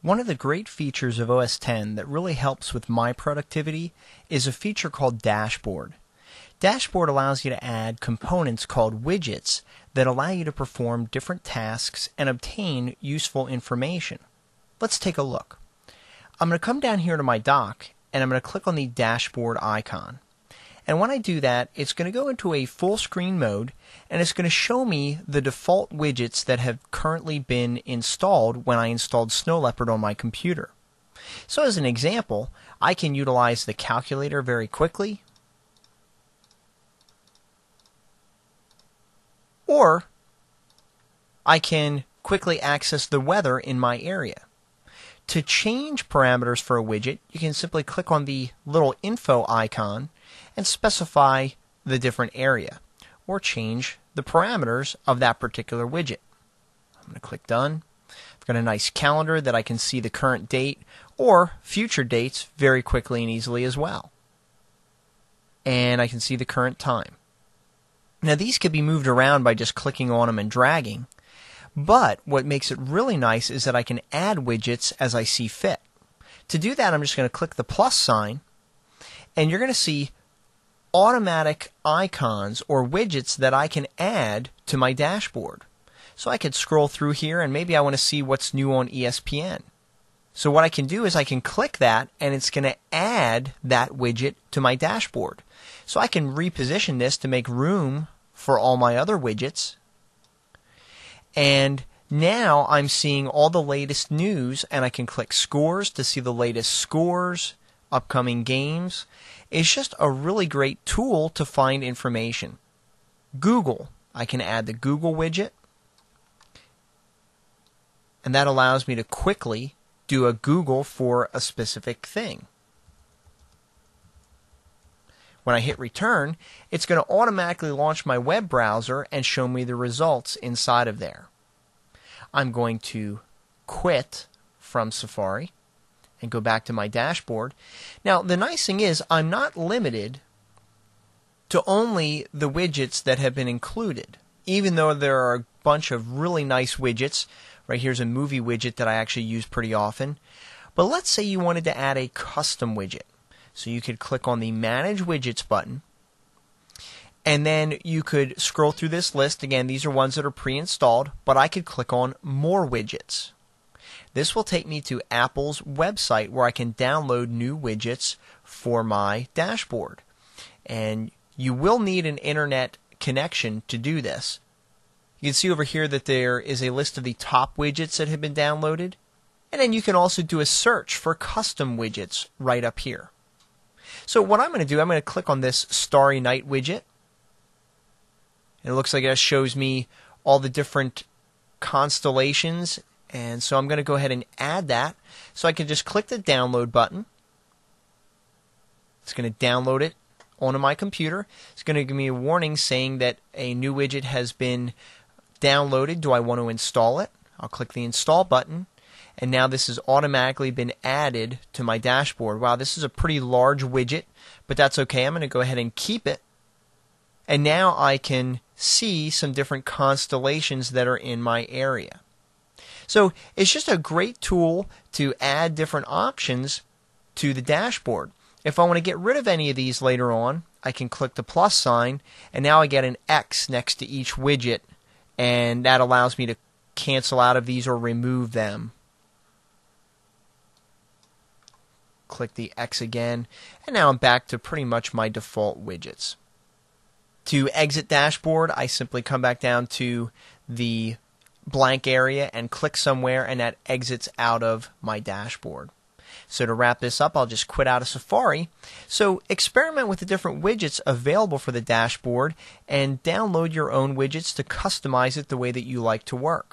One of the great features of OS X that really helps with my productivity is a feature called Dashboard. Dashboard allows you to add components called widgets that allow you to perform different tasks and obtain useful information. Let's take a look. I'm going to come down here to my dock and I'm going to click on the dashboard icon. And when I do that, it's going to go into a full screen mode and it's going to show me the default widgets that have currently been installed when I installed Snow Leopard on my computer. So as an example, I can utilize the calculator very quickly, or I can quickly access the weather in my area. To change parameters for a widget, you can simply click on the little info icon and specify the different area, or change the parameters of that particular widget. I'm going to click Done. I've got a nice calendar that I can see the current date or future dates very quickly and easily as well. And I can see the current time. Now these could be moved around by just clicking on them and dragging, but what makes it really nice is that I can add widgets as I see fit. To do that, I'm just going to click the plus sign, and you're going to see automatic icons or widgets that I can add to my dashboard. So I could scroll through here and maybe I want to see what's new on ESPN. So what I can do is I can click that and it's going to add that widget to my dashboard. So I can reposition this to make room for all my other widgets. And now I'm seeing all the latest news and I can click scores to see the latest scores, upcoming games. It's just a really great tool to find information. Google, I can add the Google widget, and that allows me to quickly do a Google for a specific thing. When I hit return, it's going to automatically launch my web browser and show me the results inside of there. I'm going to quit from Safari and go back to my dashboard. Now, the nice thing is I'm not limited to only the widgets that have been included, even though there are a bunch of really nice widgets. Right here's a movie widget that I actually use pretty often. But let's say you wanted to add a custom widget. So you could click on the Manage Widgets button, and then you could scroll through this list. Again, these are ones that are pre-installed, but I could click on More Widgets. This will take me to Apple's website where I can download new widgets for my dashboard. And you will need an internet connection to do this. You can see over here that there is a list of the top widgets that have been downloaded. And then you can also do a search for custom widgets right up here. So what I'm going to do, I'm going to click on this Starry Night widget. And it looks like it shows me all the different constellations. And so I'm going to go ahead and add that. So I can just click the download button. It's going to download it onto my computer. It's going to give me a warning saying that a new widget has been downloaded. Do I want to install it? I'll click the install button. And now this has automatically been added to my dashboard. Wow, this is a pretty large widget, but that's okay. I'm going to go ahead and keep it. And now I can see some different constellations that are in my area. So it's just a great tool to add different options to the dashboard. If I want to get rid of any of these later on, I can click the plus sign, and now I get an X next to each widget, and that allows me to cancel out of these or remove them. Click the X again, and now I'm back to pretty much my default widgets. To exit dashboard, I simply come back down to the blank area and click somewhere, and that exits out of my dashboard. So to wrap this up, I'll just quit out of Safari. So experiment with the different widgets available for the dashboard and download your own widgets to customize it the way that you like to work.